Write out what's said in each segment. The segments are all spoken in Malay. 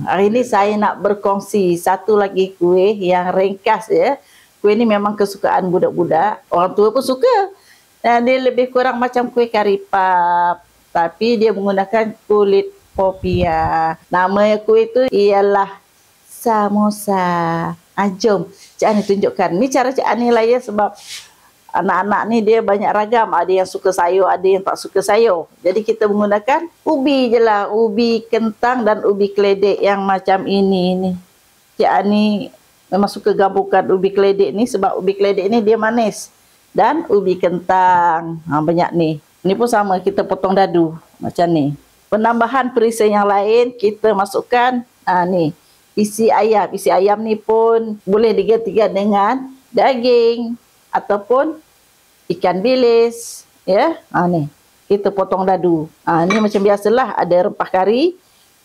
Hari ni saya nak berkongsi satu lagi kuih yang ringkas ya. Kuih ni memang kesukaan budak-budak. Orang tua pun suka. Dan dia lebih kurang macam kuih kari pap. Tapi dia menggunakan kulit popia. Nama kuih tu ialah samosa. Jom Cik Ani tunjukkan. Ni cara Cik Ani lah ya, sebab anak-anak ni dia banyak ragam. Ada yang suka sayur, ada yang tak suka sayur. Jadi kita menggunakan ubi je lah. Ubi kentang dan ubi keledek yang macam ini ni. Cik Ani memang suka gabungkan ubi keledek ni sebab ubi keledek ni dia manis. Dan ubi kentang. Banyak ni. Ni pun sama, kita potong dadu macam ni. Penambahan perisa yang lain kita masukkan ni. Isi ayam. Isi ayam ni pun boleh digantikan dengan daging ataupun ikan bilis, ya. Ni kita potong dadu. Ni macam biasalah, ada rempah kari,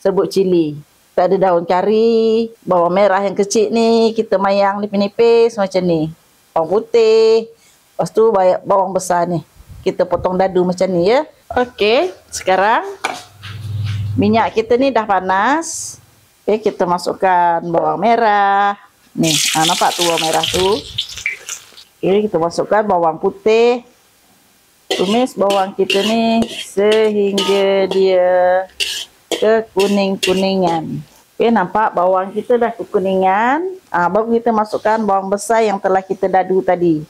serbuk cili. Kita ada daun kari, bawang merah yang kecil ni kita mayang nipis-nipis macam ni. Bawang putih, lepas tu bawang besar ni kita potong dadu macam ni ya. Okey, sekarang minyak kita ni dah panas. Okey, kita masukkan bawang merah. Ni, nampak tu bawang merah tu. Okey, kita masukkan bawang putih. Tumis bawang kita ni sehingga dia kekuning-kuningan. Okey, nampak bawang kita dah kekuningan. Baru kita masukkan bawang besar yang telah kita dadu tadi.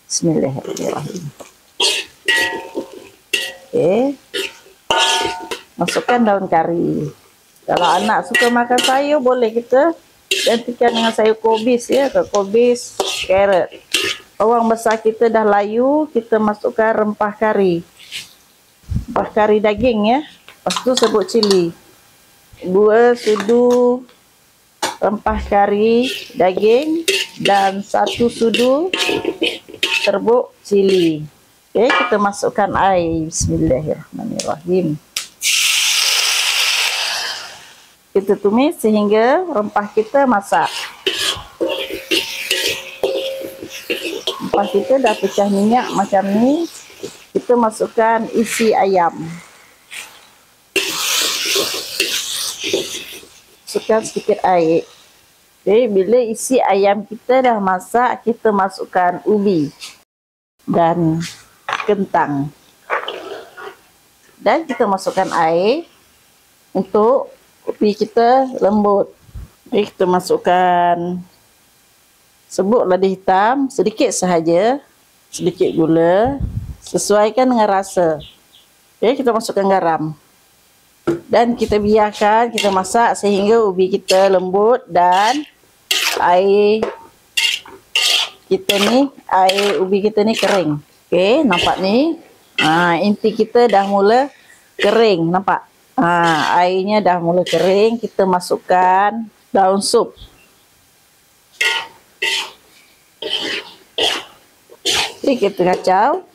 Bismillahirrahmanirrahim. Okey. Masukkan daun kari. Kalau anak suka makan sayur, boleh kita gantikan dengan sayur kobis ya, kobis, carrot. Bawang besar kita dah layu, kita masukkan rempah kari. Rempah kari daging ya. Lepas tu serbuk cili. 2 sudu rempah kari daging dan 1 sudu serbuk cili. Okey, kita masukkan air. Bismillahirrahmanirrahim. Kita tumis sehingga rempah kita masak. Rempah kita dah pecah minyak macam ni. Kita masukkan isi ayam. Masukkan sedikit air. Okay, bila isi ayam kita dah masak, kita masukkan ubi dan kentang. Dan kita masukkan air untuk ubi kita lembut. Okay, kita masukkan serbuk lada hitam sedikit sahaja, sedikit gula, sesuaikan dengan rasa. Okay, kita masukkan garam. Dan kita biarkan, kita masak sehingga ubi kita lembut dan air kita ni, air ubi kita ni kering. Okey, nampak ni. Inti kita dah mula kering, nampak? Airnya dah mula kering, kita masukkan daun sup. Okey, kita kacau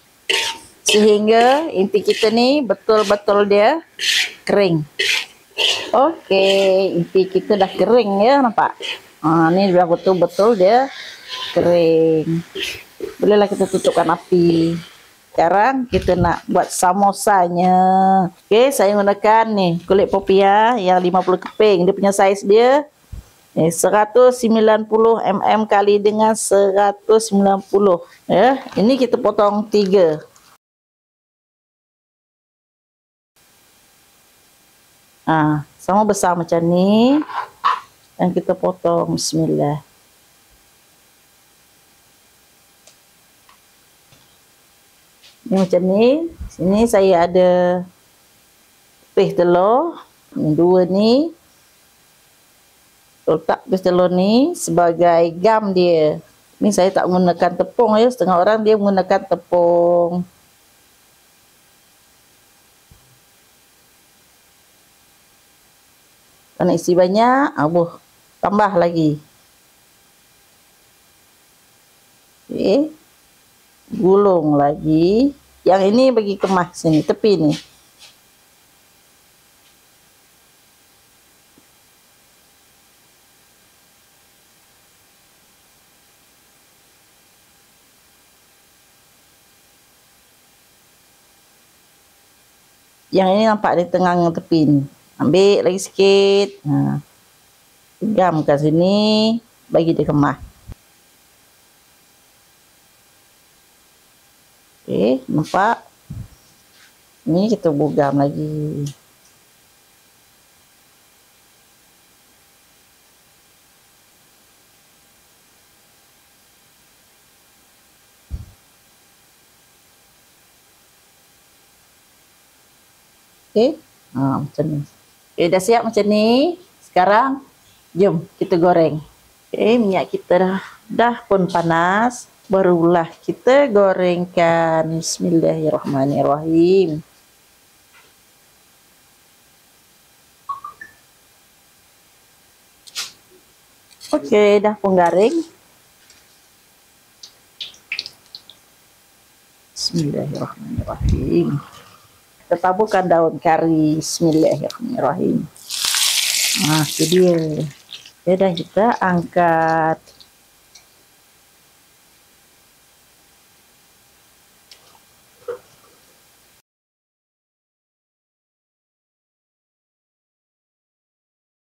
sehingga inti kita ni betul-betul dia kering. Okey, inti kita dah kering ya, nampak? Ni dah betul-betul dia kering. Bolehlah kita tutupkan api. Sekarang kita nak buat samosanya. Okey, saya gunakan ni kulit popia yang 50 keping. Dia punya saiz dia 190 mm kali dengan 190 ya. Ini kita potong 3. Sama besar macam ni. Dan kita potong. Bismillah. Ni macam ni. Sini saya ada peh telur. Yang 2 ni. Letak peh telur ni sebagai gam dia. Ni saya tak menggunakan tepung ya. Setengah orang dia menggunakan tepung. Kalau nak isi banyak, tambah lagi. Okey. Gulung lagi. Yang ini bagi kemas sini, tepi ni. Yang ini nampak di tengah tepi ni. Ambil lagi sikit. Gam ke sini, bagi dia kemah. Okey, nampak? Ni kita bugam lagi. Okey, macam ni. Okey, dah siap macam ni. Sekarang, jom kita goreng. Okey, minyak kita dah pun panas. Barulah kita gorengkan. Bismillahirrahmanirrahim. Okey, dah pun garing. Bismillahirrahmanirrahim. Kita taburkan daun kari. Bismillahirrahmanirrahim. Itu dia. Dan kita angkat.